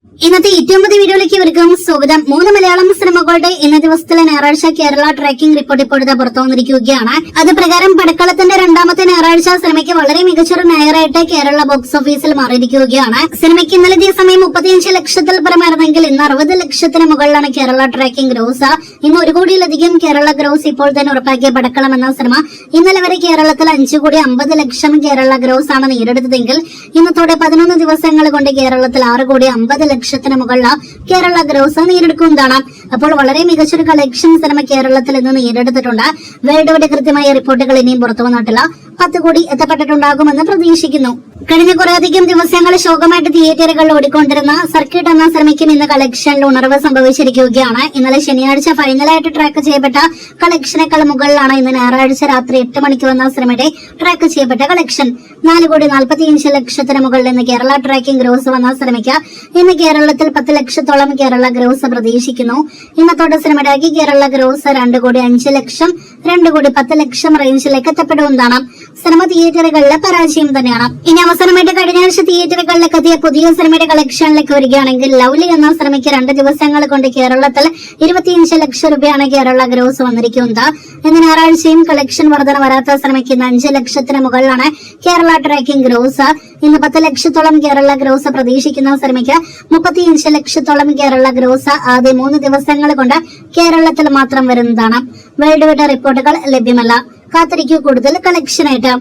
ഇന്നത്തെ ഏറ്റവും പുതിയ വീഡിയോയിലേക്ക് ഇവർക്കും സ്വാഗതം. 3 മലയാളം സിനിമകളുടെ ഇന്ന ദിവസത്തിലെ ഞായറാഴ്ച കേരള ട്രാക്കിംഗ് റിപ്പോർട്ട് ഇപ്പോഴത്തെ പുറത്തു വന്നിരിക്കുകയാണ്. അത് പ്രകാരം പടക്കളത്തിന്റെ രണ്ടാമത്തെ ഞായറാഴ്ച സിനിമയ്ക്ക് വളരെ മികച്ചൊരു ഞായറായിട്ട് കേരള ബോക്സ് ഓഫീസിൽ മാറിയിരിക്കുകയാണ്. സിനിമയ്ക്ക് ഇന്നലെ സമയം 35 ലക്ഷത്തിൽ പരമായിരുന്നെങ്കിൽ ഇന്ന് 60 ലക്ഷത്തിന് മുകളിലാണ് കേരള ട്രാക്കിംഗ് ഗ്രോസ്. ഇന്ന് 1 കോടിയിലധികം കേരള ഗ്രോസ് ഇപ്പോൾ തന്നെ ഉറപ്പാക്കിയ പടക്കളം എന്ന സിനിമ ഇന്നലെ വരെ കേരളത്തിൽ 5,50,00,000 കേരള ഗ്രോസ് ആണ് നേടിയെടുത്തതെങ്കിൽ ഇന്നത്തോടെ 11 ദിവസങ്ങൾ കൊണ്ട് കേരളത്തിൽ 6,50,00,000 മുകളിൽ കേരള ഗ്രോസ് നേടിയെടുക്കുന്നതാണ്. അപ്പോൾ വളരെ മികച്ചൊരു കളക്ഷൻ സിനിമ കേരളത്തിൽ നിന്ന് നേടിയെടുത്തിട്ടുണ്ട്. വേൾഡ് വൈഡ് കൃത്യമായ റിപ്പോർട്ടുകൾ ഇനിയും പുറത്തു വന്നിട്ടില്ല. 10 കോടി എത്തപ്പെട്ടിട്ടുണ്ടാകുമെന്ന് പ്രതീക്ഷിക്കുന്നു. കഴിഞ്ഞ കുറേയധികം ദിവസങ്ങൾ ശോകമായിട്ട് തിയേറ്ററുകളിൽ ഓടിക്കൊണ്ടിരുന്ന സർക്യൂട്ട് എന്ന സിനിമയ്ക്കും ഇന്ന് കളക്ഷനിൽ ഉണർവ് സംഭവിച്ചിരിക്കുകയാണ്. ഇന്നലെ ശനിയാഴ്ച ഫൈനലായിട്ട് ട്രാക്ക് ചെയ്യപ്പെട്ട കളക്ഷനേക്കാൾ മുകളിലാണ് ഇന്ന് ഞായറാഴ്ച രാത്രി 8 മണിക്ക് വന്ന സിനിമയുടെ ട്രാക്ക് ചെയ്യപ്പെട്ട കളക്ഷൻ. 4,45,00,000 മുകളിൽ ഇന്ന് കേരള ട്രാക്കിംഗ് ഗ്രോസ് വന്ന സിനിമയ്ക്ക് ഇന്ന് കേരളത്തിൽ 10 ലക്ഷത്തോളം കേരള ഗ്രോസ് പ്രതീക്ഷിക്കുന്നു. ഇന്നത്തോടെ സിനിമയുടെ കേരള ഗ്രോസ് 2,05,00,000, 2,10,00,000 റേഞ്ചിലേക്ക് എത്തപ്പെടുന്നതാണ്. സിനിമ തിയേറ്ററുകളിലെ പരാജയം തന്നെയാണ്. ഇനി അവസാനമായിട്ട് കഴിഞ്ഞ ആഴ്ച തിയേറ്ററുകളിലേക്ക് എത്തിയ പുതിയ സിനിമയുടെ കളക്ഷനിലേക്ക് വരികയാണെങ്കിൽ ലവ്ലി എന്ന സിനിമയ്ക്ക് 2 ദിവസങ്ങൾ കൊണ്ട് കേരളത്തിൽ 25 ലക്ഷം രൂപയാണ് കേരള ഗ്രോസ് വന്നിരിക്കുന്നത്. ഇന്ന് ഞായറാഴ്ചയും കളക്ഷൻ വർധന വരാത്ത സിനിമയ്ക്ക് ഇന്ന് 5 ലക്ഷത്തിന് മുകളിലാണ് കേരള ട്രാക്കിംഗ് ഗ്രോസ്. ഇന്ന് 10 ലക്ഷത്തോളം കേരള ഗ്രോസ് പ്രതീക്ഷിക്കുന്ന സിനിമയ്ക്ക് 35 ലക്ഷത്തോളം കേരള ഗ്രോസ് ആദ്യ 3 ദിവസങ്ങൾ കൊണ്ട് കേരളത്തിൽ മാത്രം വരുന്നതാണ്. വേൾഡ് വൈഡ് റിപ്പോർട്ടുകൾ ലഭ്യമല്ല. കാത്തിരിക്കൂ കൂടുതൽ കളക്ഷനായിട്ട്.